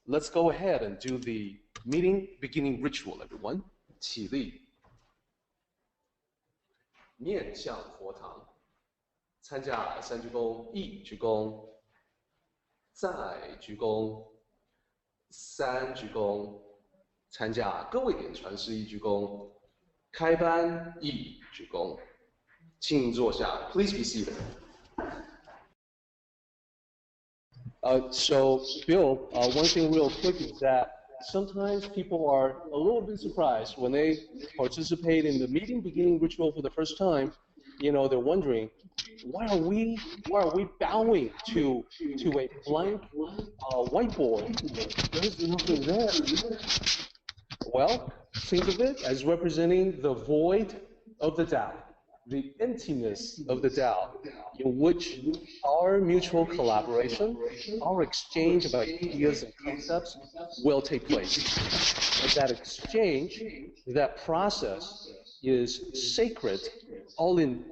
let's go ahead and do the meeting beginning ritual, everyone. 起立，面向佛堂，参加三鞠躬、一鞠躬，再鞠躬，三鞠躬，参加各位点传师一鞠躬，开班一鞠躬，请坐下。Please be seated. So, Bill, one thing real quick is that sometimes people are a little bit surprised when they participate in the meeting beginning ritual for the first time. You know, they're wondering, why are we bowing to a blank whiteboard? There's nothing there. Well, think of it as representing the void of the Tao, the emptiness of the Tao, in which our mutual collaboration, our exchange of ideas and concepts will take place. And that exchange, that process is sacred, all in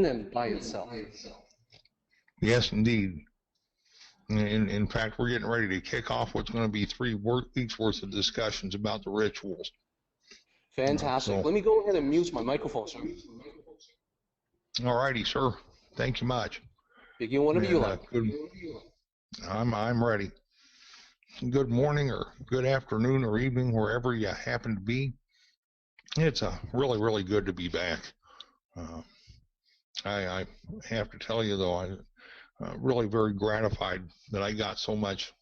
and by itself. Yes, indeed. In fact, we're getting ready to kick off what's going to be 3 weeks worth of discussions about the rituals. Fantastic. Let me go ahead and mute my microphone, sir. All righty, sir. Thank you much. Begin whenever you like. I'm ready. Good morning or good afternoon or evening, wherever you happen to be. It's really, really good to be back. I have to tell you, though, I'm really very gratified that I got so much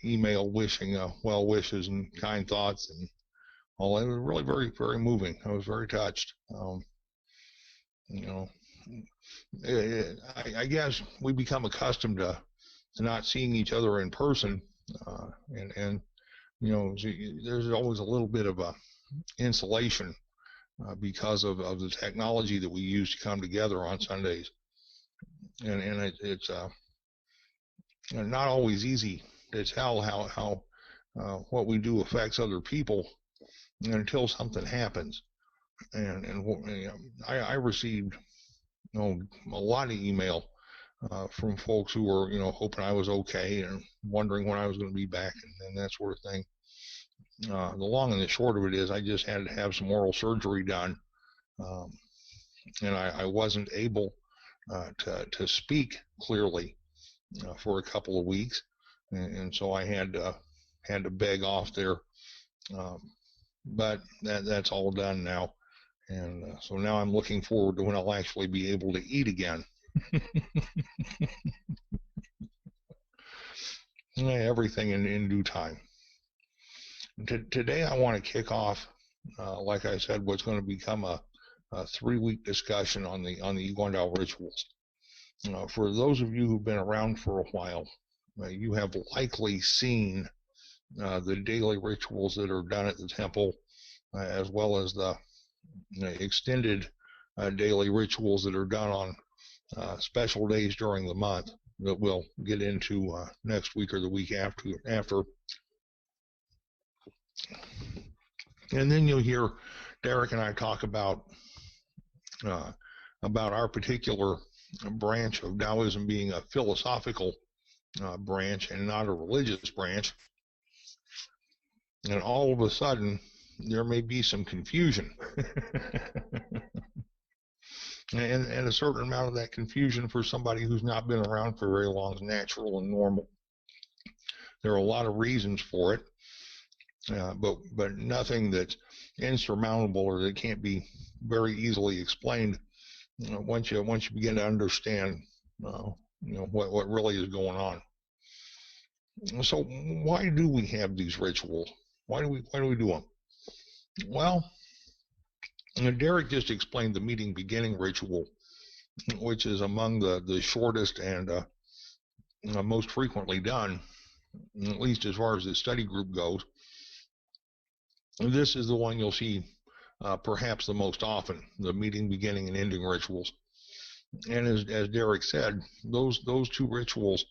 email wishing well wishes and kind thoughts and all. It was really very, very moving. I was very touched. You know, I guess we become accustomed to not seeing each other in person, and you know, there's always a little bit of a insulation because of the technology that we use to come together on Sundays, and it's not always easy to tell how what we do affects other people until something happens. And you know, I received a lot of email from folks who were hoping I was okay and wondering when I was going to be back and that sort of thing. The long and the short of it is I just had to have some oral surgery done, and I wasn't able to speak clearly for a couple of weeks, and so I had to beg off there. But that's all done now. And so now I'm looking forward to when I'll actually be able to eat again. Everything in due time. Today I want to kick off, like I said, what's going to become a 3-week discussion on the Yuan rituals. For those of you who've been around for a while, you have likely seen the daily rituals that are done at the temple, as well as the extended daily rituals that are done on special days during the month that we'll get into next week or the week after. And then you'll hear Derek and I talk about our particular branch of Taoism being a philosophical branch and not a religious branch. And all of a sudden, there may be some confusion. and a certain amount of that confusion for somebody who's not been around for very long is natural and normal. There are a lot of reasons for it, but nothing that's insurmountable or that can't be very easily explained once you begin to understand what really is going on. So why do we have these rituals? Why do we do them? Well, Derek just explained the meeting beginning ritual, which is among the shortest and most frequently done, at least as far as the study group goes. And this is the one you'll see perhaps the most often, the meeting beginning and ending rituals. And as Derek said, those 2 rituals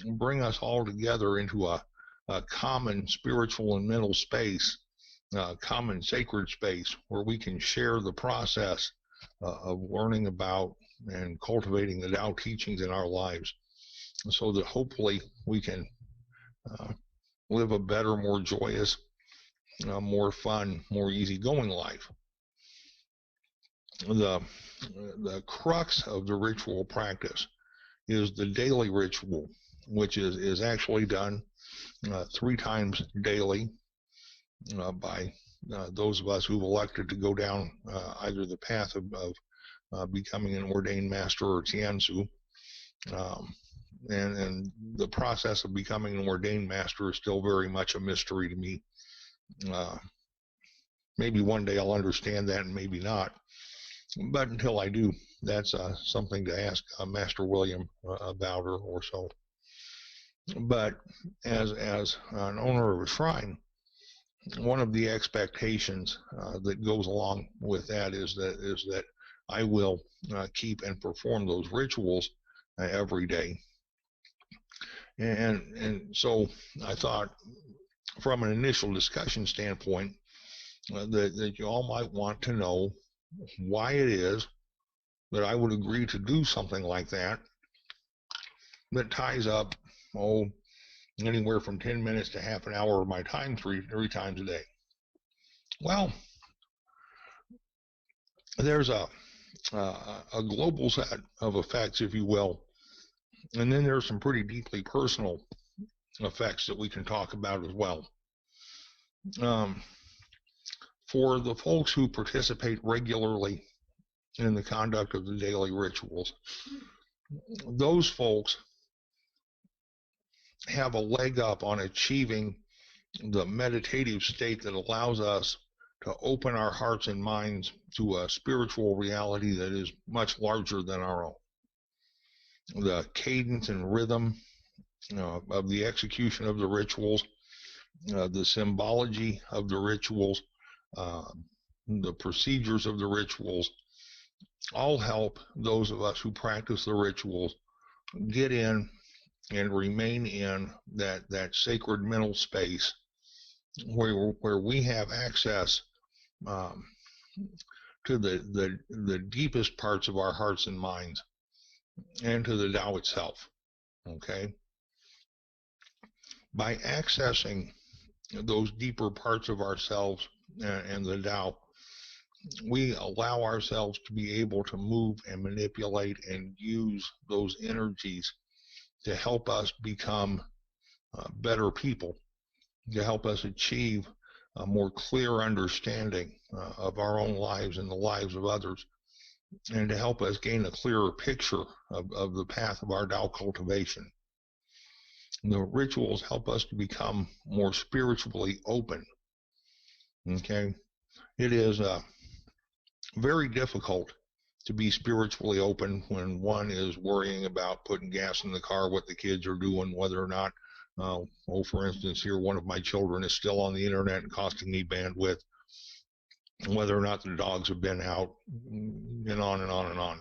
bring us all together into a common spiritual and mental space, common sacred space where we can share the process of learning about and cultivating the Tao teachings in our lives. so that hopefully we can live a better, more joyous, more fun, more easygoing life. The crux of the ritual practice is the daily ritual, which is actually done 3 times daily by those of us who've elected to go down either the path of becoming an ordained master or tianzu. And the process of becoming an ordained master is still very much a mystery to me. Maybe one day I'll understand that and maybe not. But until I do, that's something to ask Master William about or so. But as an owner of a shrine, one of the expectations that goes along with that is that I will keep and perform those rituals every day. And so I thought, from an initial discussion standpoint, that you all might want to know why it is that I would agree to do something like that ties up, anywhere from 10 minutes to half an hour of my time three times a day. Well, there's a global set of effects, if you will, and then there's some pretty deeply personal effects that we can talk about as well. For the folks who participate regularly in the conduct of the daily rituals, those folks have a leg up on achieving the meditative state that allows us to open our hearts and minds to a spiritual reality that is much larger than our own. The cadence and rhythm of the execution of the rituals, the symbology of the rituals, the procedures of the rituals, all help those of us who practice the rituals get in and remain in that sacred mental space where we have access to the deepest parts of our hearts and minds and to the Tao itself. Okay? By accessing those deeper parts of ourselves and the Tao, we allow ourselves to be able to move and manipulate and use those energies to help us become better people, to help us achieve a more clear understanding of our own lives and the lives of others, and to help us gain a clearer picture of the path of our Tao cultivation. The rituals help us to become more spiritually open. Okay? It is very difficult to be spiritually open when one is worrying about putting gas in the car, what the kids are doing, whether or not, for instance, here, one of my children is still on the internet and costing me bandwidth, whether or not the dogs have been out, and on and on and on.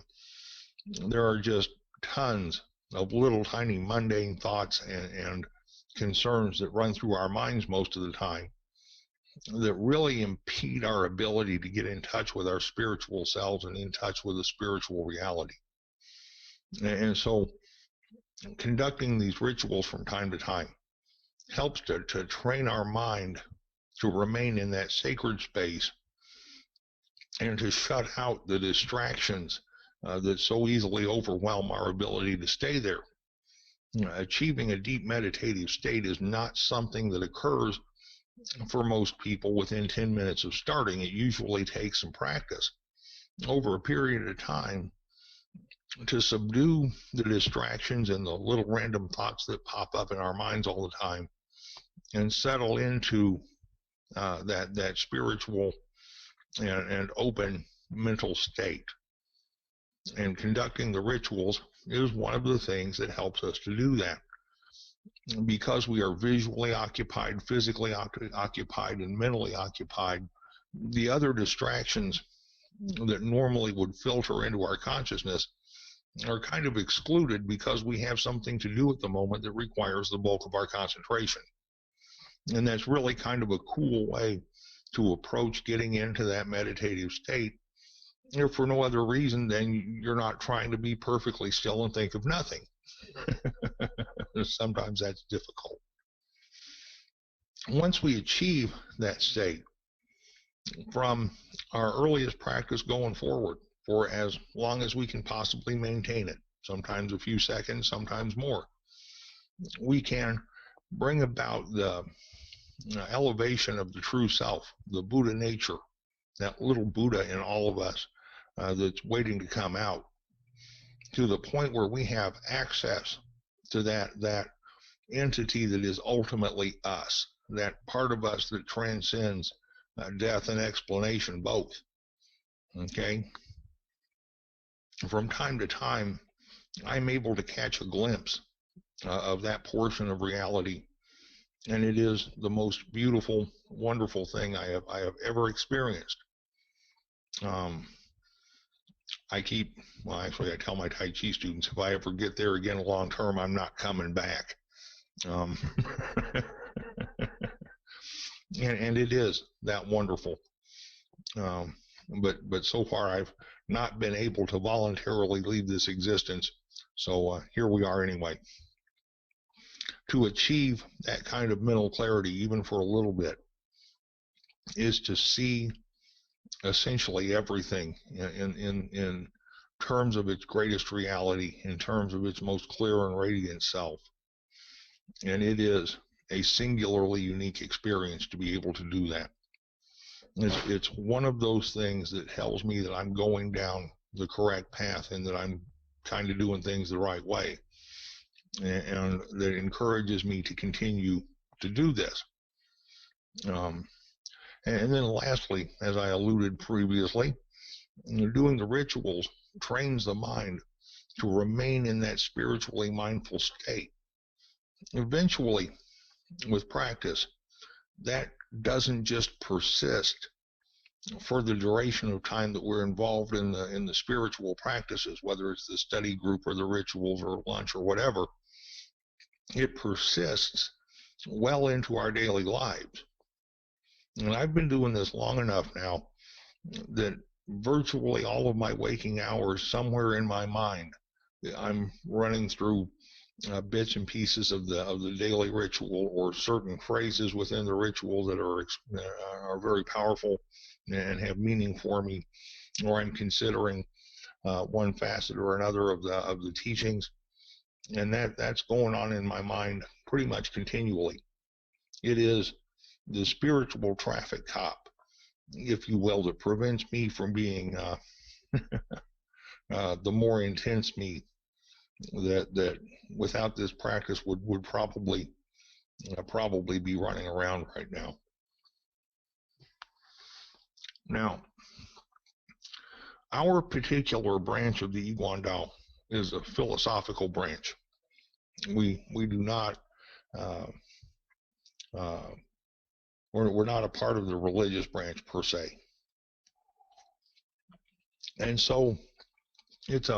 There are just tons of little tiny mundane thoughts and concerns that run through our minds most of the time that really impede our ability to get in touch with our spiritual selves and in touch with the spiritual reality. And so conducting these rituals from time to time helps to train our mind to remain in that sacred space and to shut out the distractions that so easily overwhelm our ability to stay there. Achieving a deep meditative state is not something that occurs for most people within 10 minutes of starting. It usually takes some practice over a period of time to subdue the distractions and the little random thoughts that pop up in our minds all the time and settle into that spiritual and open mental state. And conducting the rituals is one of the things that helps us to do that. Because we are visually occupied, physically occupied, and mentally occupied, the other distractions that normally would filter into our consciousness are kind of excluded because we have something to do at the moment that requires the bulk of our concentration. And that's really kind of a cool way to approach getting into that meditative state, if for no other reason than you're not trying to be perfectly still and think of nothing. Sometimes that's difficult. Once we achieve that state, from our earliest practice going forward, for as long as we can possibly maintain it, sometimes a few seconds, sometimes more, we can bring about the elevation of the true self, the Buddha nature, that little Buddha in all of us that's waiting to come out, to the point where we have access to that entity that is ultimately us, that part of us that transcends death and explanation both. Okay? From time to time, I'm able to catch a glimpse of that portion of reality, and it is the most beautiful, wonderful thing I have ever experienced. I tell my Tai Chi students, if I ever get there again long term, I'm not coming back. And it is that wonderful. But so far, I've not been able to voluntarily leave this existence. So here we are anyway. To achieve that kind of mental clarity, even for a little bit, is to see essentially everything in terms of its greatest reality, in terms of its most clear and radiant self. And it is a singularly unique experience to be able to do that. It's one of those things that tells me that I'm going down the correct path and that I'm kind of doing things the right way, and that encourages me to continue to do this. And then lastly, as I alluded previously, doing the rituals trains the mind to remain in that spiritually mindful state. Eventually, with practice, that doesn't just persist for the duration of time that we're involved in the spiritual practices, whether it's the study group or the rituals or lunch or whatever. It persists well into our daily lives. And I've been doing this long enough now that virtually all of my waking hours, somewhere in my mind, I'm running through bits and pieces of the daily ritual, or certain phrases within the ritual that are very powerful and have meaning for me, or I'm considering one facet or another of the teachings, and that's going on in my mind pretty much continually. It is the spiritual traffic cop, if you will, that prevents me from being the more intense me that without this practice would probably be running around right now. Now, our particular branch of the Iguan Dao is a philosophical branch. We do not we're not a part of the religious branch per se, and so it's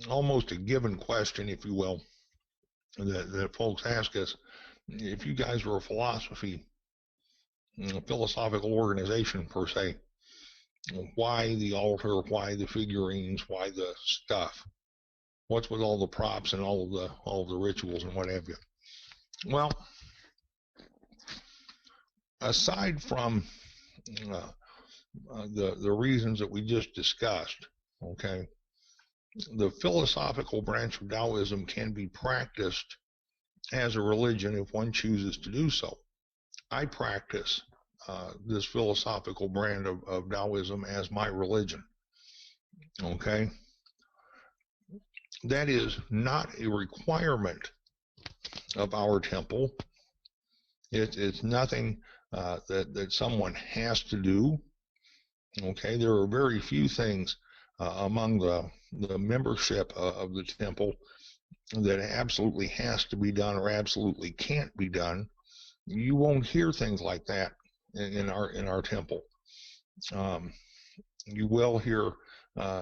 almost a given question, if you will, that folks ask us. If you guys were a philosophical organization per se, why the altar, why the figurines, why the stuff? What's with all the props and all of the rituals and what have you? Well, aside from the reasons that we just discussed, okay, the philosophical branch of Taoism can be practiced as a religion if one chooses to do so. I practice this philosophical brand of Taoism as my religion. Okay? That is not a requirement of our temple. It's nothing that someone has to do. Okay? There are very few things among the membership of the temple that absolutely has to be done or absolutely can't be done. You won't hear things like that in our temple. You will hear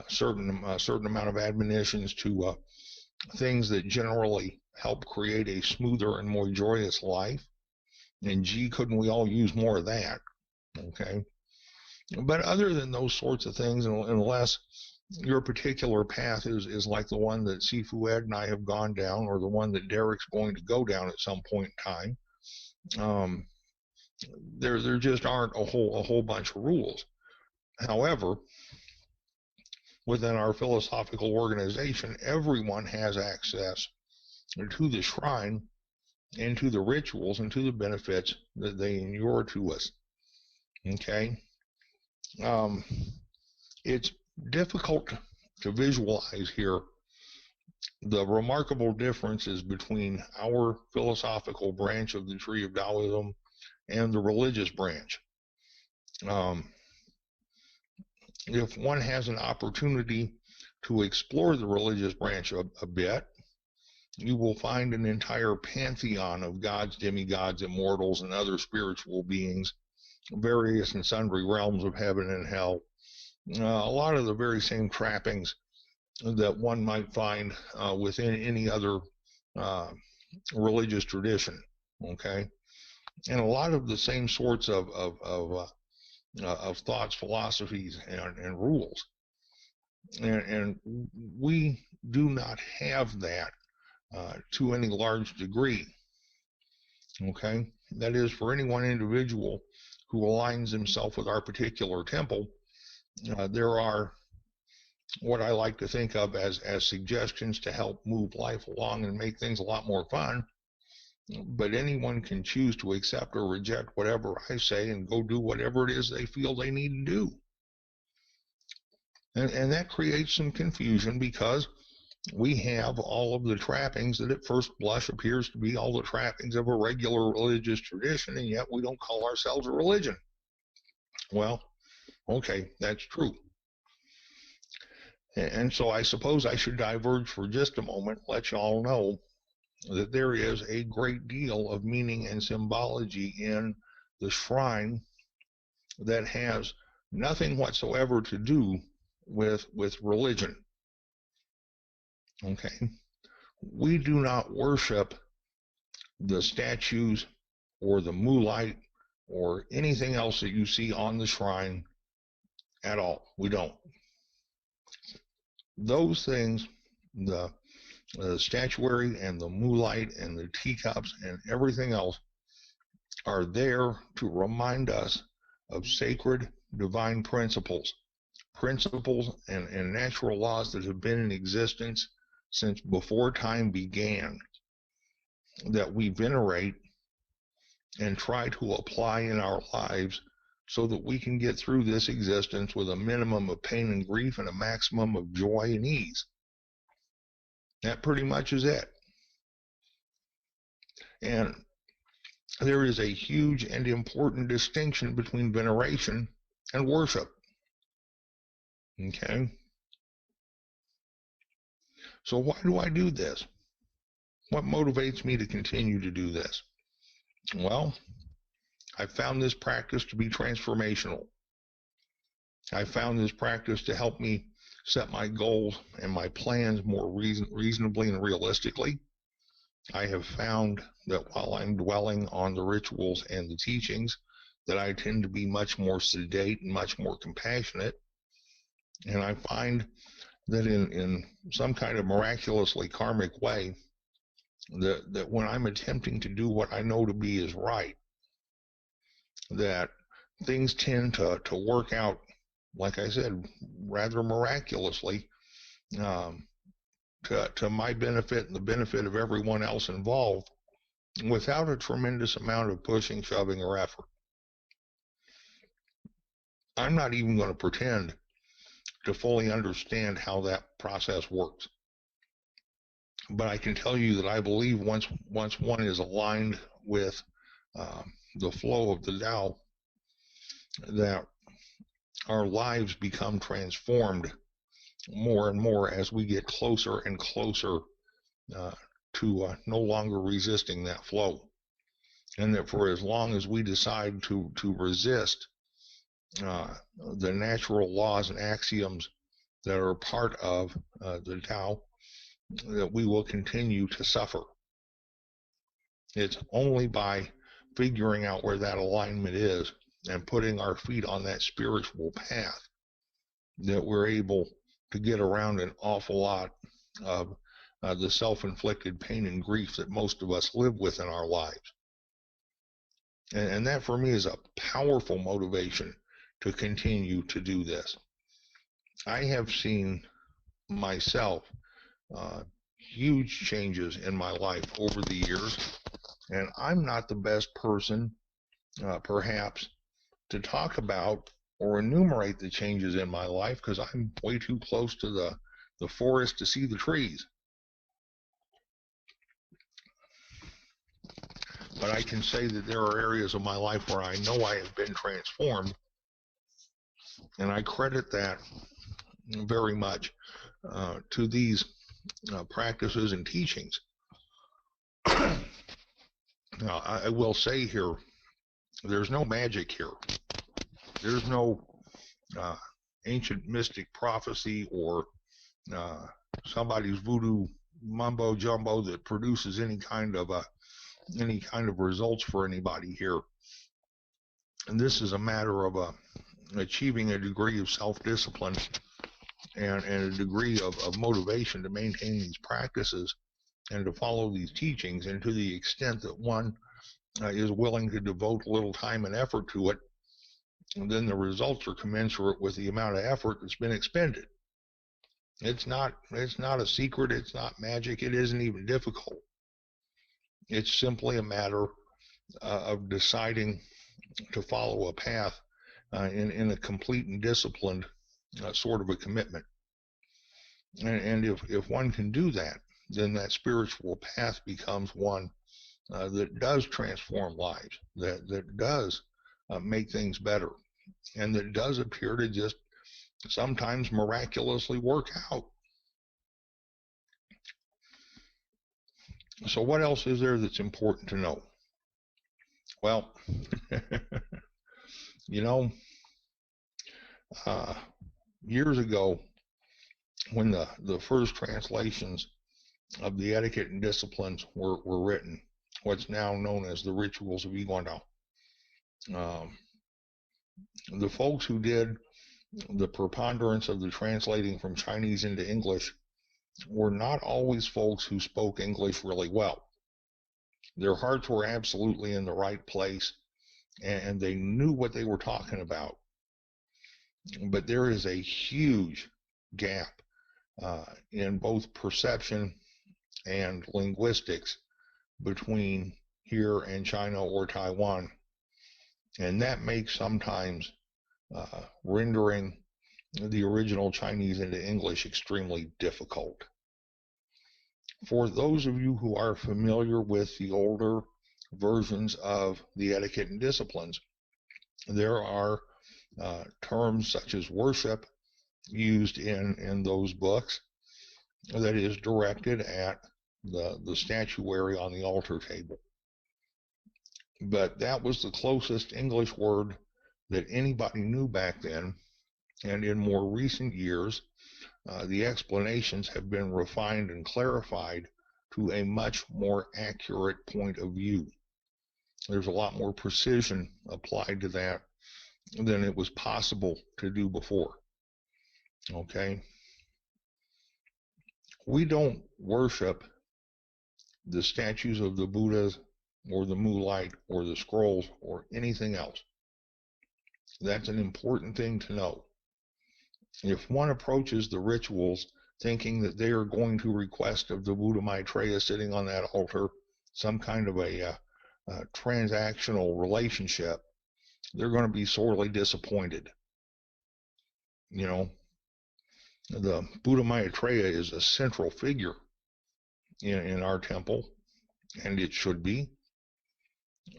certain amount of admonitions to things that generally help create a smoother and more joyous life. And gee, couldn't we all use more of that? Okay. But other than those sorts of things, unless your particular path is like the one that Sifu Ed and I have gone down, or the one that Derek's going to go down at some point in time. There just aren't a whole bunch of rules. However, within our philosophical organization, everyone has access to the shrine and to the rituals and to the benefits that they inure to us. Okay? It's difficult to visualize here the remarkable differences between our philosophical branch of the tree of Taoism and the religious branch. If one has an opportunity to explore the religious branch a bit, you will find an entire pantheon of gods, demigods, immortals, and other spiritual beings, various and sundry realms of heaven and hell. A lot of the very same trappings that one might find within any other religious tradition, okay? And a lot of the same sorts of thoughts, philosophies, and rules. And we do not have that to any large degree, okay? That is, for any one individual who aligns himself with our particular temple, there are what I like to think of as suggestions to help move life along and make things a lot more fun. But anyone can choose to accept or reject whatever I say and go do whatever it is they feel they need to do. And that creates some confusion, because we have all of the trappings that at first blush appears to be all the trappings of a regular religious tradition, and yet we don't call ourselves a religion. Well, okay, that's true. And so I suppose I should diverge for just a moment, let you all know that there is a great deal of meaning and symbology in the shrine that has nothing whatsoever to do with religion. Okay? We do not worship the statues or the moonlight or anything else that you see on the shrine at all. We don't. Those things, the statuary and the moonlight and the teacups and everything else, are there to remind us of sacred divine principles and natural laws that have been in existence since before time began, that we venerate and try to apply in our lives so that we can get through this existence with a minimum of pain and grief and a maximum of joy and ease. That pretty much is it. And there is a huge and important distinction between veneration and worship. Okay? So why do I do this? What motivates me to continue to do this? Well, I found this practice to be transformational. I found this practice to help me set my goals and my plans more reasonably and realistically. I have found that while I'm dwelling on the rituals and the teachings, that I tend to be much more sedate and much more compassionate. And I find that in some kind of miraculously karmic way, that when I'm attempting to do what I know to be is right, that things tend to work out, like I said, rather miraculously, to my benefit and the benefit of everyone else involved, without a tremendous amount of pushing, shoving, or effort. I'm not even going to pretend to fully understand how that process works. But I can tell you that I believe once one is aligned with the flow of the Tao, that our lives become transformed more and more as we get closer and closer to no longer resisting that flow. And that for as long as we decide to resist the natural laws and axioms that are part of the Tao, that we will continue to suffer. It's only by figuring out where that alignment is and putting our feet on that spiritual path that we're able to get around an awful lot of the self-inflicted pain and grief that most of us live with in our lives. And that for me is a powerful motivation to continue to do this. I have seen myself huge changes in my life over the years, and I'm not the best person perhaps to talk about or enumerate the changes in my life because I'm way too close to the forest to see the trees. But I can say that there are areas of my life where I know I have been transformed, and I credit that very much to these practices and teachings. Now, I will say here, there's no magic here. There's no ancient mystic prophecy or somebody's voodoo mumbo jumbo that produces any kind of results for anybody here. And this is a matter of achieving a degree of self-discipline and a degree of motivation to maintain these practices and to follow these teachings. And to the extent that one is willing to devote a little time and effort to it, and then the results are commensurate with the amount of effort that's been expended. It's not a secret. It's not magic. It isn't even difficult. It's simply a matter of deciding to follow a path in a complete and disciplined sort of a commitment. And if one can do that, then that spiritual path becomes one that does transform lives, that does make things better, and that does appear to just sometimes miraculously work out. So what else is there that's important to know? Well, years ago, when the first translations of the etiquette and disciplines were written, what's now known as the rituals of Iguanao, the folks who did the preponderance of the translating from Chinese into English were not always folks who spoke English really well. Their hearts were absolutely in the right place, and they knew what they were talking about. But there is a huge gap in both perception and linguistics between here and China or Taiwan. And that makes sometimes rendering the original Chinese into English extremely difficult. For those of you who are familiar with the older versions of the etiquette and disciplines, there are terms such as worship used in those books that is directed at the statuary on the altar table. But that was the closest English word that anybody knew back then, and in more recent years, the explanations have been refined and clarified to a much more accurate point of view. There's a lot more precision applied to that than it was possible to do before. Okay? We don't worship the statues of the Buddhas or the Moonlight or the scrolls or anything else. That's an important thing to know. If one approaches the rituals thinking that they are going to request of the Buddha Maitreya sitting on that altar some kind of a transactional relationship, they're going to be sorely disappointed. The Buddha Maitreya is a central figure in our temple, and it should be.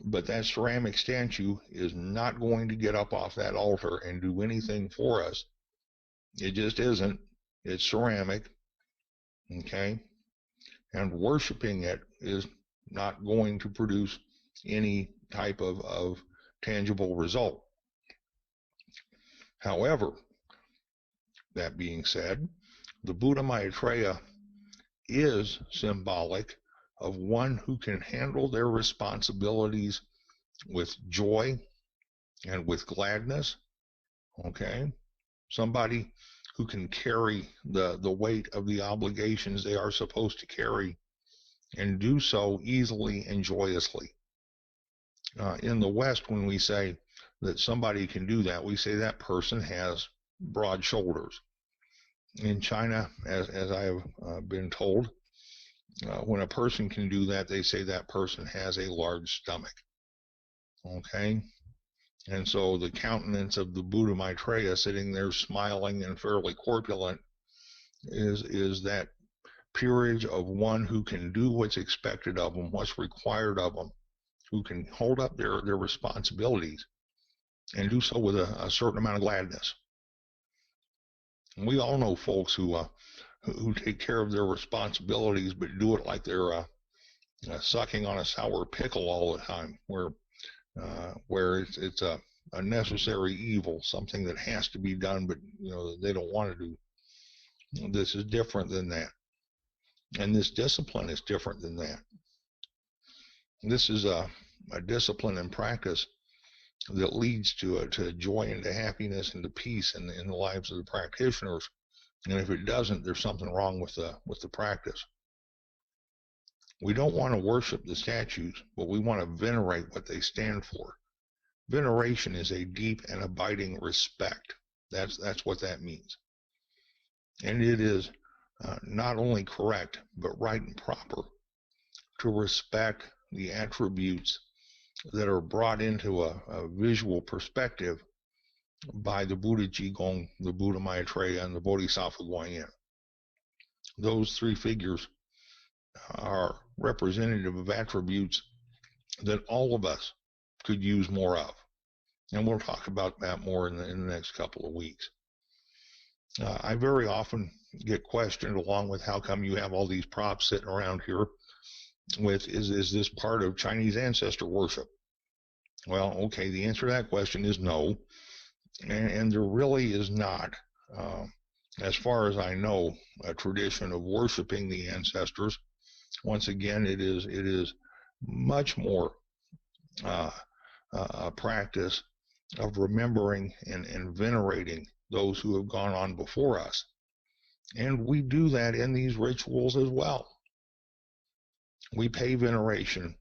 But that ceramic statue is not going to get up off that altar and do anything for us. It just isn't. It's ceramic, okay? And worshiping it is not going to produce any type of tangible result. However, that being said, the Buddha Maitreya is symbolic of one who can handle their responsibilities with joy and with gladness, okay? Somebody who can carry the weight of the obligations they are supposed to carry and do so easily and joyously. In the West, when we say that somebody can do that, we say that person has broad shoulders. In China, as I have been told, when a person can do that, they say that person has a large stomach. Okay? And so the countenance of the Buddha Maitreya sitting there smiling and fairly corpulent is that peerage of one who can do what's expected of them, what's required of them, who can hold up their responsibilities and do so with a certain amount of gladness. And we all know folks who take care of their responsibilities but do it like they're sucking on a sour pickle all the time, where it's a necessary evil, something that has to be done, but they don't want to do. This is different than that, and this discipline is different than that. This is a discipline and practice that leads to joy and to happiness and to peace in the lives of the practitioners. And if it doesn't, there's something wrong with the practice. We don't want to worship the statues, but we want to venerate what they stand for. Veneration is a deep and abiding respect. That's what that means. And it is not only correct, but right and proper to respect the attributes that are brought into a visual perspective by the Buddha Jigong, the Buddha Maitreya, and the Bodhisattva Guanyin. Those three figures are representative of attributes that all of us could use more of. And we'll talk about that more in the next couple of weeks. I very often get questioned, along with how come you have all these props sitting around here, with is this part of Chinese ancestor worship? Well, okay, the answer to that question is no. And there really is not, as far as I know, a tradition of worshiping the ancestors. Once again, it is much more a practice of remembering and venerating those who have gone on before us. And we do that in these rituals as well. We pay veneration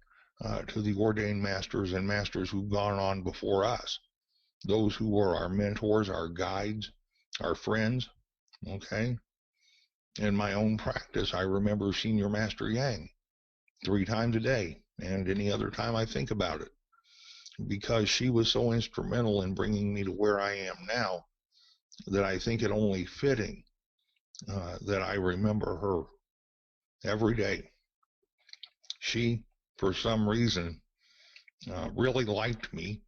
to the ordained masters and masters who've gone on before us, those who were our mentors, our guides, our friends. Okay? In my own practice, I remember Senior Master Yang 3 times a day, and any other time I think about it, because she was so instrumental in bringing me to where I am now that I think it only fitting that I remember her every day. She, for some reason, really liked me,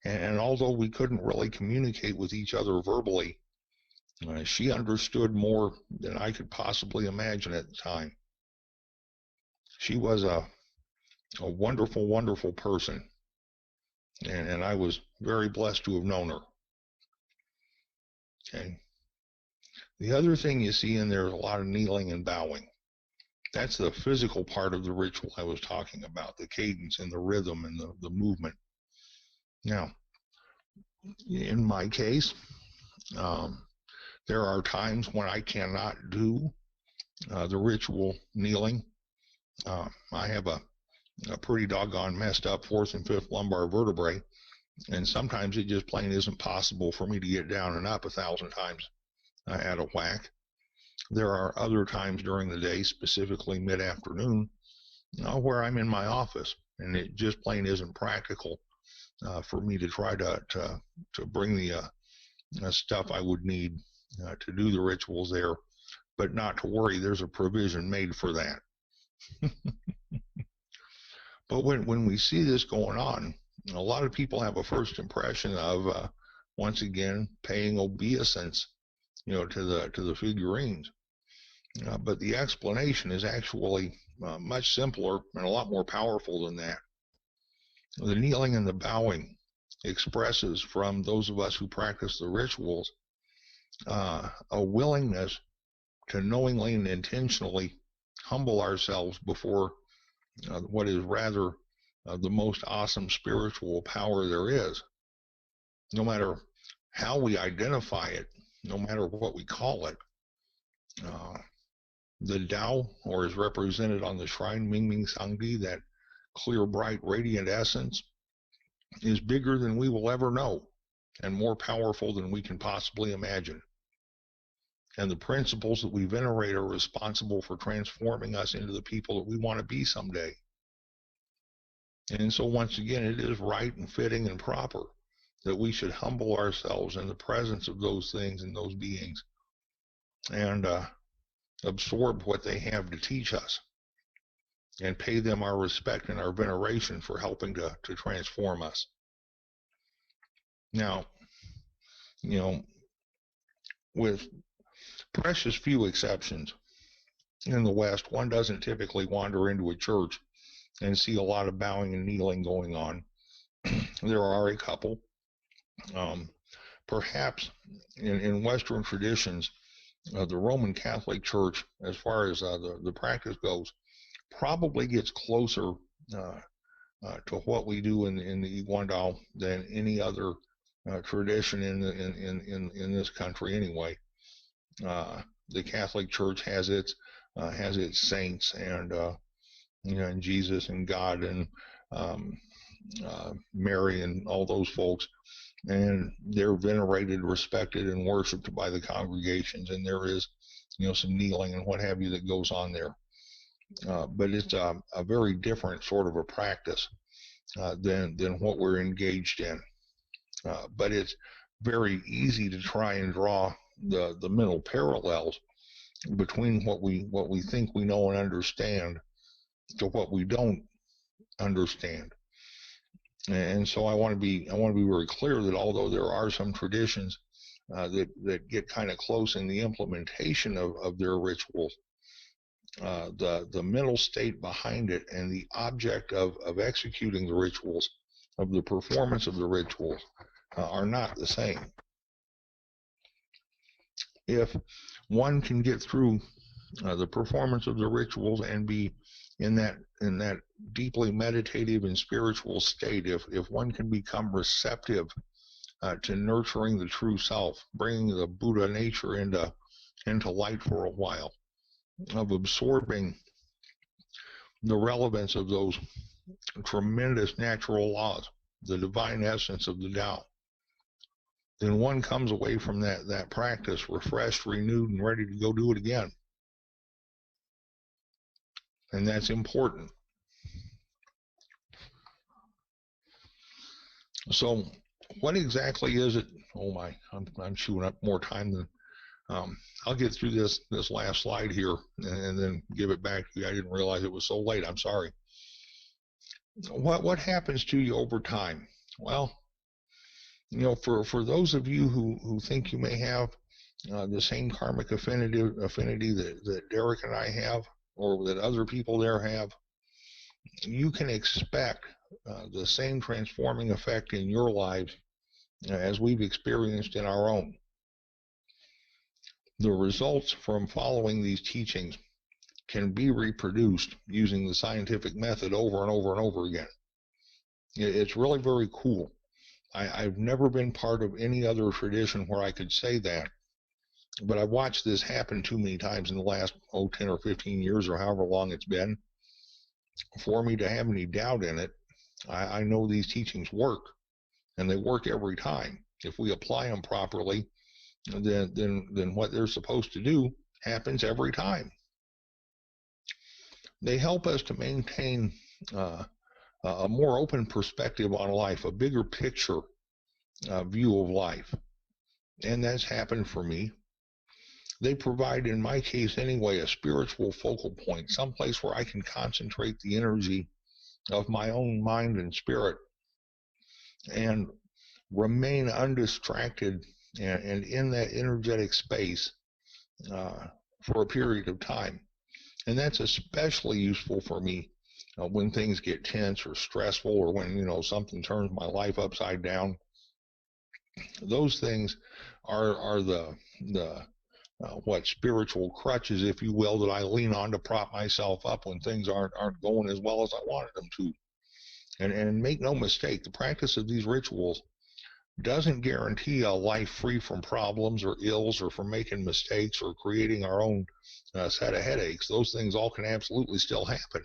and although we couldn't really communicate with each other verbally, she understood more than I could possibly imagine at the time. She was a wonderful, wonderful person, and I was very blessed to have known her. Okay. The other thing you see in there is a lot of kneeling and bowing. That's the physical part of the ritual I was talking about, the cadence and the rhythm and the movement. Now, in my case, there are times when I cannot do the ritual kneeling. I have a pretty doggone messed up 4th and 5th lumbar vertebrae, and sometimes it just plain isn't possible for me to get down and up 1,000 times at a whack. There are other times during the day, specifically mid-afternoon, where I'm in my office, and it just plain isn't practical for me to try to bring the stuff I would need to do the rituals there. But not to worry, there's a provision made for that. But when we see this going on, a lot of people have a first impression of, once again, paying obeisance, to the figurines. But the explanation is actually much simpler and a lot more powerful than that. The kneeling and the bowing expresses from those of us who practice the rituals a willingness to knowingly and intentionally humble ourselves before what is rather the most awesome spiritual power there is. No matter how we identify it, no matter what we call it. The Tao, or is represented on the shrine, Ming Ming Sangdi, that clear, bright, radiant essence, is bigger than we will ever know and more powerful than we can possibly imagine. And the principles that we venerate are responsible for transforming us into the people that we want to be someday. And so once again, it is right and fitting and proper that we should humble ourselves in the presence of those things and those beings and absorb what they have to teach us and pay them our respect and our veneration for helping to transform us. Now, with precious few exceptions in the West, one doesn't typically wander into a church and see a lot of bowing and kneeling going on. There are a couple. Perhaps in Western traditions, the Roman Catholic Church, as far as the practice goes, probably gets closer to what we do in the Iguandao than any other tradition in this country. Anyway, the Catholic Church has its saints and and Jesus and God and Mary and all those folks, and they're venerated, respected, and worshipped by the congregations. And there is, some kneeling and what have you that goes on there. But it's a very different sort of a practice than what we're engaged in. But it's very easy to try and draw the mental parallels between what we think we know and understand to what we don't understand. And so I want to be very clear that although there are some traditions that get kind of close in the implementation of their rituals, the mental state behind it and the object of executing the rituals, of the performance of the rituals, are not the same. If one can get through the performance of the rituals and be in that deeply meditative and spiritual state, if one can become receptive to nurturing the true self, bringing the Buddha nature into light for a while, of absorbing the relevance of those tremendous natural laws, the divine essence of the Tao, then one comes away from that practice refreshed, renewed, and ready to go do it again. And that's important. So what exactly is it? Oh my, I'm chewing up more time than I'll get through this last slide here and then give it back to you. I didn't realize it was so late. I'm sorry. What happens to you over time? Well, for those of you who think you may have the same karmic affinity that Derek and I have, or that other people there have, you can expect the same transforming effect in your lives as we've experienced in our own. The results from following these teachings can be reproduced using the scientific method over and over and over again. It's really very cool. I've never been part of any other tradition where I could say that, but I've watched this happen too many times in the last 10 or 15 years or however long it's been for me to have any doubt in it. I know these teachings work, and they work every time. If we apply them properly, then what they're supposed to do happens every time. They help us to maintain a more open perspective on life, a bigger picture view of life. And that's happened for me. They provide, in my case anyway, a spiritual focal point, someplace where I can concentrate the energy of my own mind and spirit and remain undistracted and in that energetic space for a period of time. And that's especially useful for me when things get tense or stressful, or when something turns my life upside down. Those things are the what spiritual crutches, if you will, that I lean on to prop myself up when things aren't going as well as I wanted them to. And make no mistake, the practice of these rituals doesn't guarantee a life free from problems or ills or from making mistakes or creating our own set of headaches. Those things all can absolutely still happen.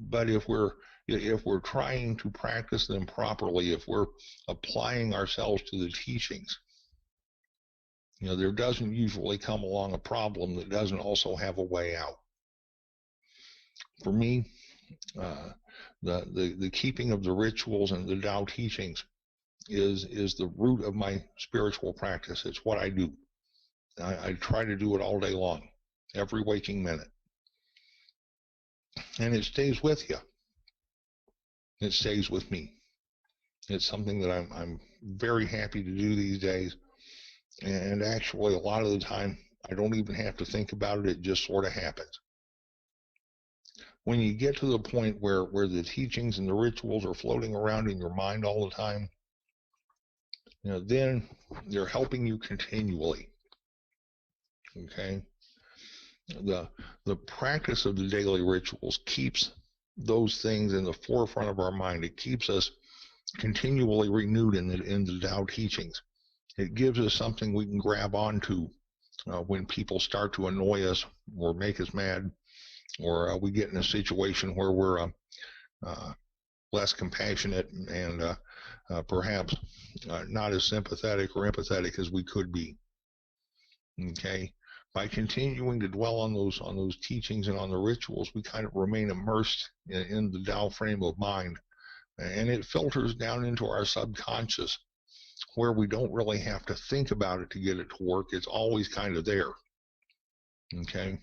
But if we're trying to practice them properly, if we're applying ourselves to the teachings, there doesn't usually come along a problem that doesn't also have a way out. For me, the keeping of the rituals and the Tao teachings is the root of my spiritual practice. It's what I do. I try to do it all day long, every waking minute. And it stays with you. It stays with me. It's something that I'm very happy to do these days. And actually, a lot of the time, I don't even have to think about it. It just sort of happens. When you get to the point where the teachings and the rituals are floating around in your mind all the time, then they're helping you continually. Okay? The practice of the daily rituals keeps those things in the forefront of our mind. It keeps us continually renewed in the Tao teachings. It gives us something we can grab onto when people start to annoy us or make us mad, or we get in a situation where we're less compassionate and perhaps not as sympathetic or empathetic as we could be. Okay, by continuing to dwell on those teachings and on the rituals, we kind of remain immersed in the Tao frame of mind, and it filters down into our subconscious, where we don't really have to think about it to get it to work. It's always kind of there. Okay.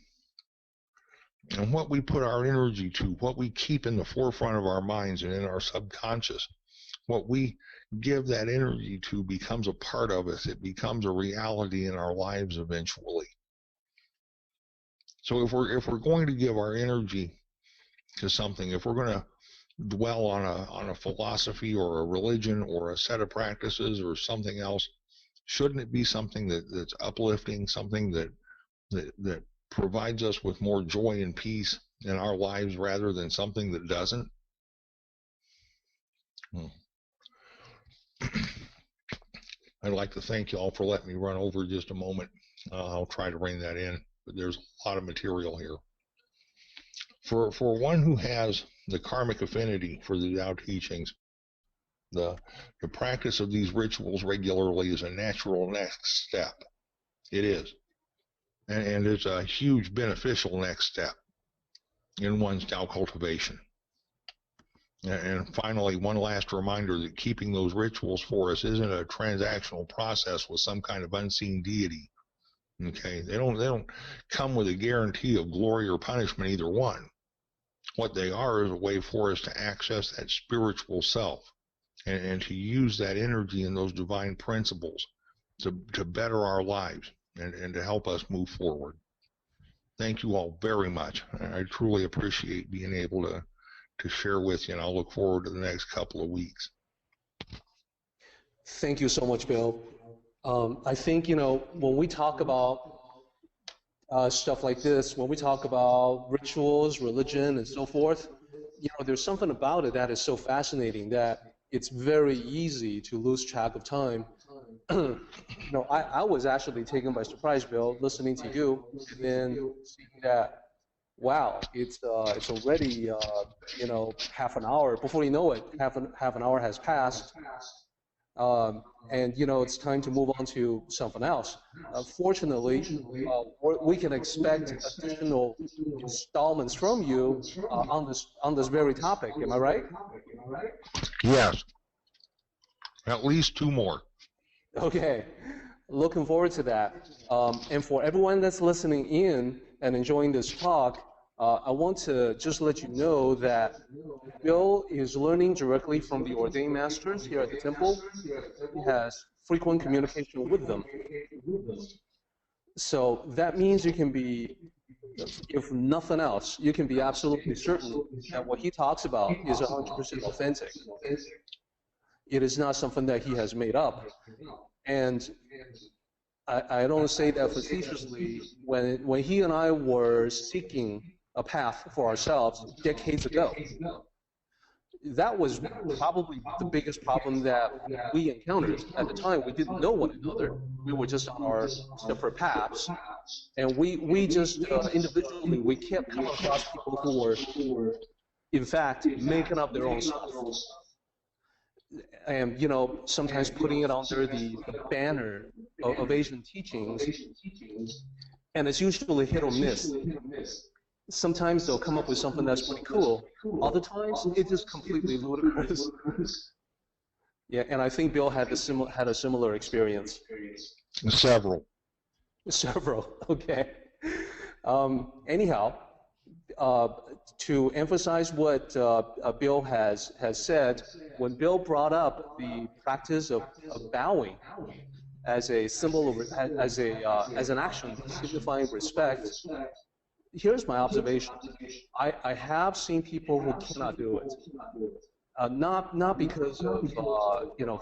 And what we put our energy to, what we keep in the forefront of our minds and in our subconscious, what we give that energy to becomes a part of us. It becomes a reality in our lives eventually. So if we're going to give our energy to something, if we're going to dwell on a philosophy or a religion or a set of practices or something else, shouldn't it be something that's uplifting, something that provides us with more joy and peace in our lives rather than something that doesn't? I'd like to thank you all for letting me run over just a moment. I'll try to rein that in, but there's a lot of material here. For one who has the karmic affinity for the Tao teachings, the practice of these rituals regularly is a natural next step. It is. And it's a huge beneficial next step in one's Tao cultivation. And finally, one last reminder that keeping those rituals for us isn't a transactional process with some kind of unseen deity. Okay, they don't come with a guarantee of glory or punishment, either one. What they are is a way for us to access that spiritual self and to use that energy and those divine principles to better our lives and to help us move forward. Thank you all very much. I truly appreciate being able to share with you, and I'll look forward to the next couple of weeks. Thank you so much, Bill. I think, when we talk about stuff like this, when we talk about rituals, religion, and so forth, there's something about it that is so fascinating that it's very easy to lose track of time. I was actually taken by surprise, Bill, listening to you, and then seeing that, wow, it's already half an hour. Before you know it, half an hour has passed, and it's time to move on to something else. Fortunately, we can expect additional installments from you on this very topic. Am I right? Yes, at least 2 more. Okay, looking forward to that. And for everyone that's listening in and enjoying this talk, I want to just let you know that Bill is learning directly from the ordained masters here at the temple. He has frequent communication with them. So that means you can be, if nothing else, you can be absolutely certain that what he talks about is 100% authentic. It is not something that he has made up. And I don't say that facetiously. When he and I were seeking a path for ourselves decades ago, that was probably the biggest problem that we encountered. At the time, we didn't know one another. We were just on our separate paths. And we just, individually, we kept coming across people who were, in fact, making up their own stuff. And, sometimes putting it under the banner of Asian teachings. And it's usually hit or miss. Sometimes they'll come up with something that's pretty cool. Other times, it's just completely ludicrous. Yeah, and I think Bill had a similar experience. Several. Several, okay. Anyhow, to emphasize what Bill has said, when Bill brought up the practice of bowing as a symbol of, as an action signifying respect, here's my observation. I have seen people who cannot do it. Not because of,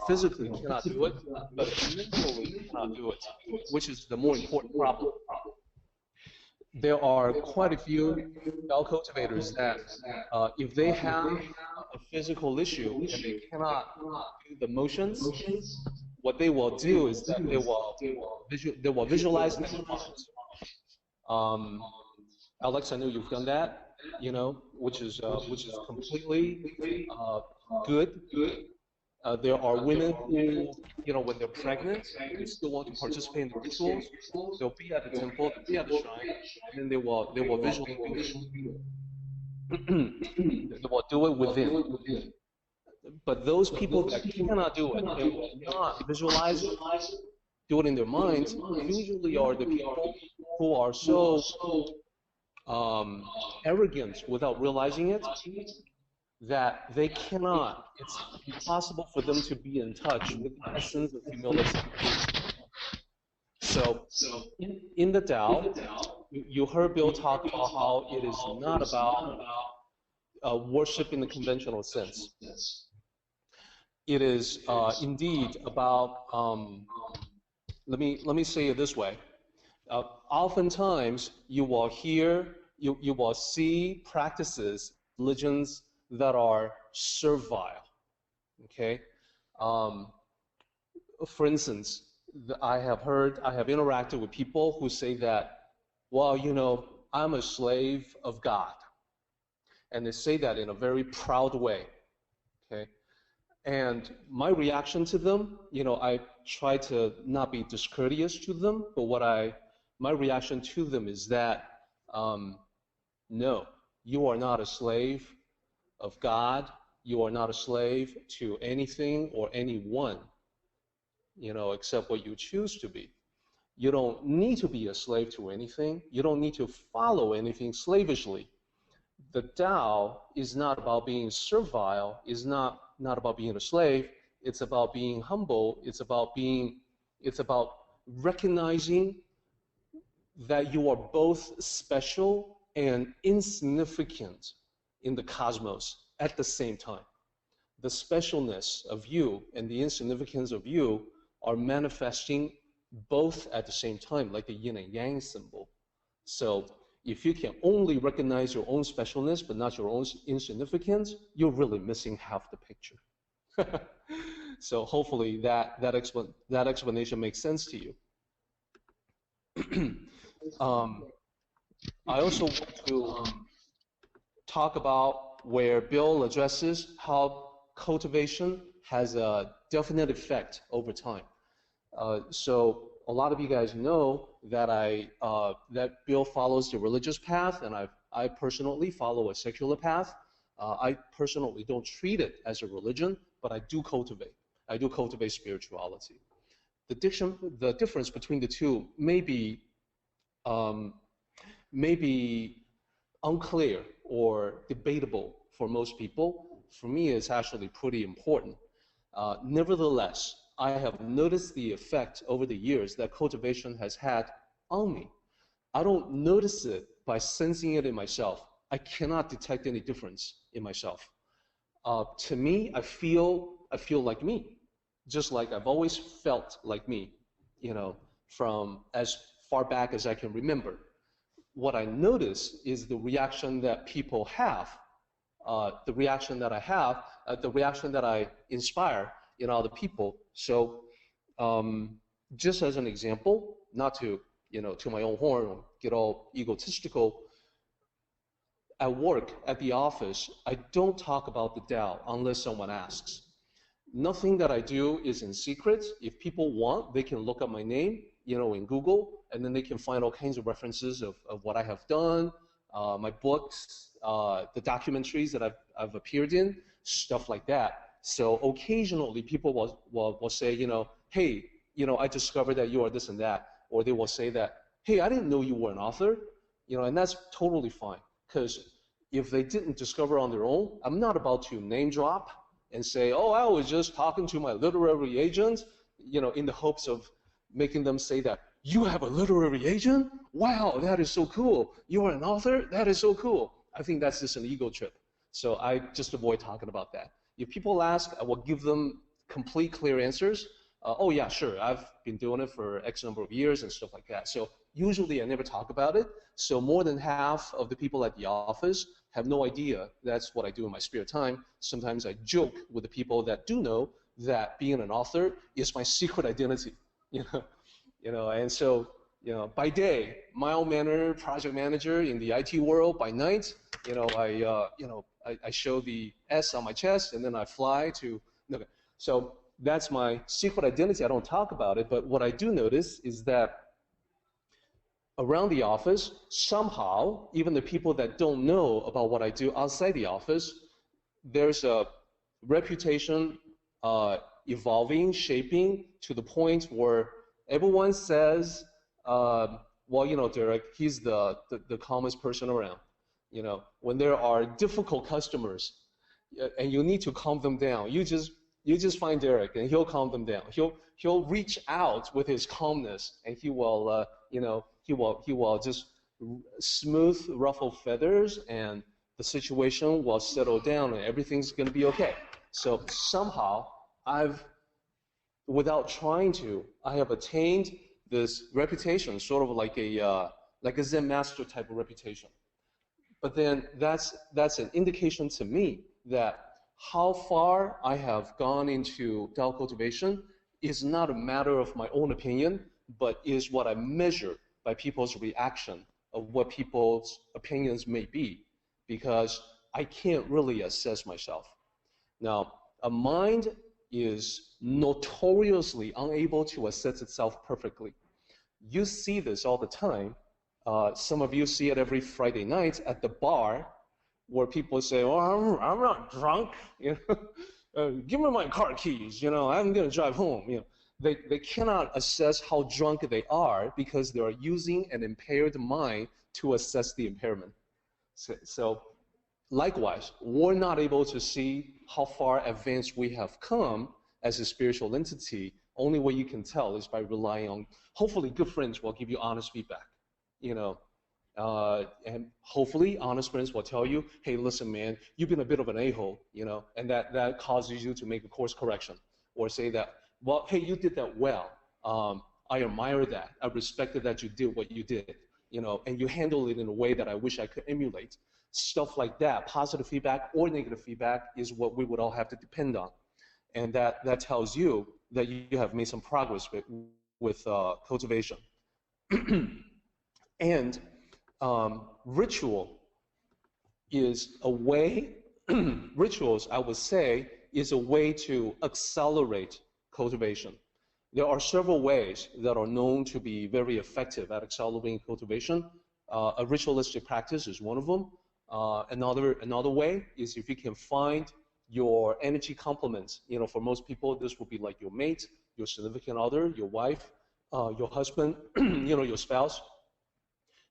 physically cannot do it, but mentally cannot do it, which is the more important problem. There are quite a few bell cultivators that, if they have a physical issue and they cannot do the motions, what they will do is that they will visualize in their minds. Alex, I know you've done that, which is completely good. There are women who, when they're pregnant, they still want to participate in the rituals. They'll be at the temple, they'll be at the shrine, and then they will visually do it. They will do it within. But those people that cannot do it and will not visualize it, do it in their minds, usually are the people who are so arrogant without realizing it, that they cannot, it's impossible for them to be in touch with the essence of humility. So in the Tao, you heard Bill talk about how it is not about worship in the conventional sense. It is indeed about, let me say it this way. Oftentimes, you will hear, you will see practices, religions that are servile, okay? For instance, I have interacted with people who say that, well, I'm a slave of God. And they say that in a very proud way, okay? And my reaction to them, I try to not be discourteous to them, but my reaction to them is that, no, you are not a slave of God. You are not a slave to anything or anyone, except what you choose to be. You don't need to be a slave to anything. You don't need to follow anything slavishly. The Tao is not about being servile, is not about being a slave. It's about being humble. It's about recognizing that you are both special and insignificant in the cosmos at the same time. The specialness of you and the insignificance of you are manifesting both at the same time, like the yin and yang symbol. So if you can only recognize your own specialness but not your own insignificance, you're really missing half the picture. So hopefully that explanation makes sense to you. I also want to talk about where Bill addresses how cultivation has a definite effect over time. So a lot of you guys know that that Bill follows the religious path, and I personally follow a secular path. I personally don't treat it as a religion, but I do cultivate. I do cultivate spirituality. The difference between the two may be unclear or debatable for most people. For me, it's actually pretty important. Nevertheless, I have noticed the effect over the years that cultivation has had on me. I don't notice it by sensing it in myself. I cannot detect any difference in myself. To me, I feel like me, just like I've always felt like me, from as far back as I can remember. What I notice is the reaction that people have the reaction that I have, the reaction that I inspire in other people. So just as an example, not to, to my own horn or get all egotistical, at work, at the office, I don't talk about the Tao unless someone asks. Nothing that I do is in secret. If people want, they can look up my name, in Google, and then they can find all kinds of references of what I have done, my books, the documentaries that I've appeared in, stuff like that. So occasionally people will say, hey, I discovered that you are this and that, or they will say that, hey, I didn't know you were an author, and that's totally fine. Because if they didn't discover on their own, I'm not about to name drop and say, oh, I was just talking to my literary agent, in the hopes of making them say that, you have a literary agent? Wow, that is so cool. You are an author? That is so cool. I think that's just an ego trip. So I just avoid talking about that. If people ask, I will give them complete, clear answers. Oh yeah, sure, I've been doing it for X number of years and stuff like that. So usually I never talk about it. So more than half of the people at the office have no idea that's what I do in my spare time. Sometimes I joke with the people that do know that being an author is my secret identity. And so, by day, mild-mannered project manager in the IT world. By night, I show the S on my chest, and then I fly to. Okay. So that's my secret identity. I don't talk about it, but what I do notice is that around the office, somehow, even the people that don't know about what I do outside the office, there's a reputation evolving, shaping to the point where everyone says, well, Derek, he's the calmest person around. When there are difficult customers and you need to calm them down, you just find Derek and he'll calm them down. He'll reach out with his calmness and he will just smooth ruffle feathers and the situation will settle down and everything's going to be okay. So somehow without trying to, I have attained this reputation, sort of like a Zen master type of reputation. But then that's an indication to me that how far I have gone into Tao cultivation is not a matter of my own opinion, but is what I measure by people's reaction of what people's opinions may be, because I can't really assess myself. Now, a mind is notoriously unable to assess itself perfectly. You see this all the time. Some of you see it every Friday night at the bar, where people say, "Oh, I'm not drunk. Give me my car keys. I'm going to drive home." They cannot assess how drunk they are because they are using an impaired mind to assess the impairment. So likewise, we're not able to see how far advanced we have come as a spiritual entity. Only way you can tell is by relying on, hopefully, good friends will give you honest feedback. And hopefully honest friends will tell you, hey, listen, man, you've been a bit of an a-hole, and that causes you to make a course correction. Or say that, well, hey, you did that well. I admire that. I respected that you did what you did, and you handled it in a way that I wish I could emulate. Stuff like that, positive feedback or negative feedback, is what we would all have to depend on. And that tells you that you have made some progress with cultivation. And ritual is a way, rituals, I would say, is a way to accelerate cultivation. There are several ways that are known to be very effective at accelerating cultivation. A ritualistic practice is one of them. Another way is if you can find your energy complements. For most people, this would be like your mate, your significant other, your wife, your husband, your spouse,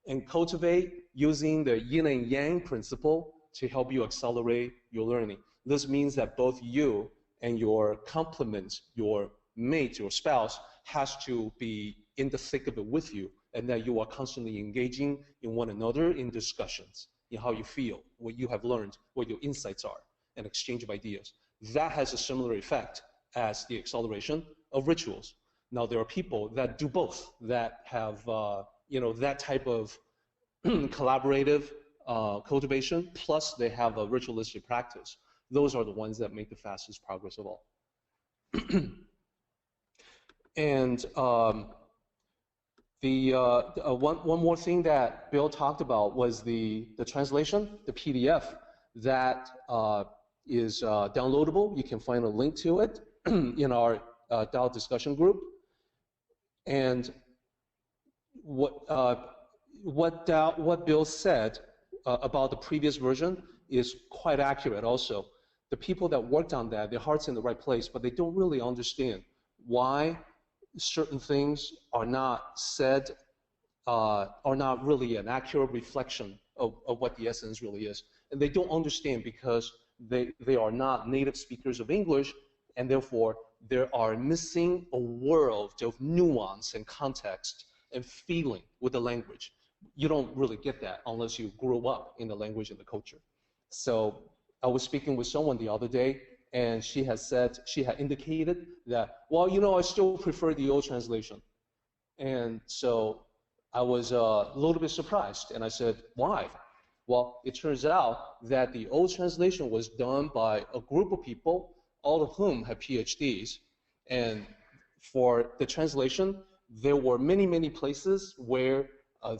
and cultivate using the yin and yang principle to help you accelerate your learning. This means that both you and your complement, your mate, your spouse, has to be in the thick of it with you, and that you are constantly engaging in one another in discussions, in how you feel, what you have learned, what your insights are, and exchange of ideas. That has a similar effect as the acceleration of rituals. Now, there are people that do both, that have that type of collaborative cultivation, plus they have a ritualistic practice. Those are the ones that make the fastest progress of all. And one more thing that Bill talked about was the translation, the PDF that is downloadable. You can find a link to it in our Tao discussion group. And what Bill said about the previous version is quite accurate also. The people that worked on that, their heart's in the right place, but they don't really understand why certain things are not said, are not really an accurate reflection of what the essence really is. And they don't understand because they are not native speakers of English, and therefore they are missing a world of nuance and context and feeling with the language. You don't really get that unless you grew up in the language and the culture. So I was speaking with someone the other day, and she had indicated that, well, you know, I still prefer the old translation. And so I was a little bit surprised, and I said, why? Well, it turns out that the old translation was done by a group of people, all of whom had PhDs. And for the translation, there were many, many places where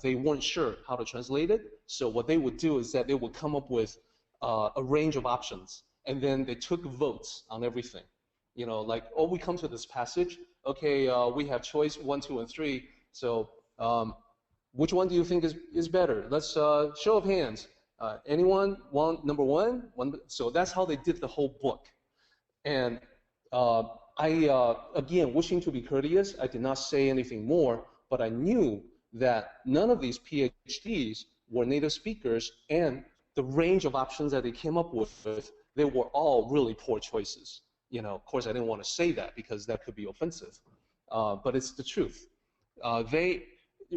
they weren't sure how to translate it. So what they would do is that they would come up with a range of options, and then they took votes on everything. You know, like, oh, we come to this passage, okay, we have choice 1, 2, and 3, so which one do you think is better? Let's show of hands. Anyone want number 1? So that's how they did the whole book. And again, wishing to be courteous, I did not say anything more, but I knew that none of these PhDs were native speakers, and the range of options that they came up with, they were all really poor choices. You know, of course, I didn't want to say that because that could be offensive, but it's the truth.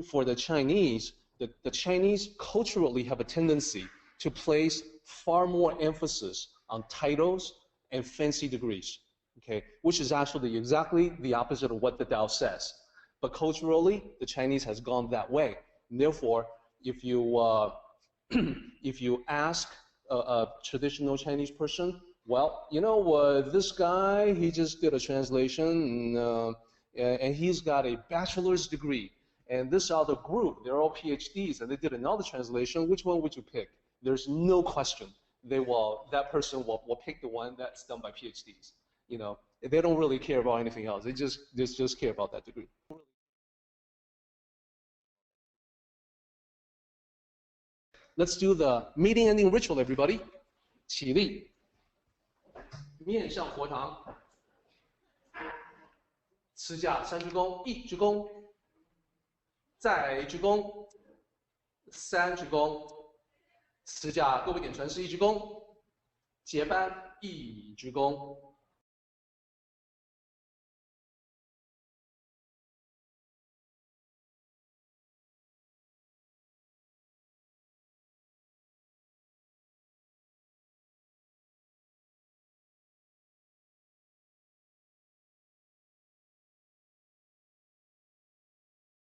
For the Chinese, the Chinese culturally have a tendency to place far more emphasis on titles and fancy degrees, okay, which is actually exactly the opposite of what the Tao says. But culturally, the Chinese has gone that way. And therefore, if you if you ask a traditional Chinese person, well, you know, this guy, he just did a translation, and he's got a bachelor's degree. And this other group, they're all PhDs, and they did another translation. Which one would you pick? There's no question. That person will pick the one that's done by PhDs. You know, they don't really care about anything else. They just care about that degree. Let's do the meeting ending ritual, everybody. 起立，面向佛堂，持下3鞠躬，1鞠躬，再来1鞠躬，3鞠躬，持下各位点传世1鞠躬，结班1鞠躬。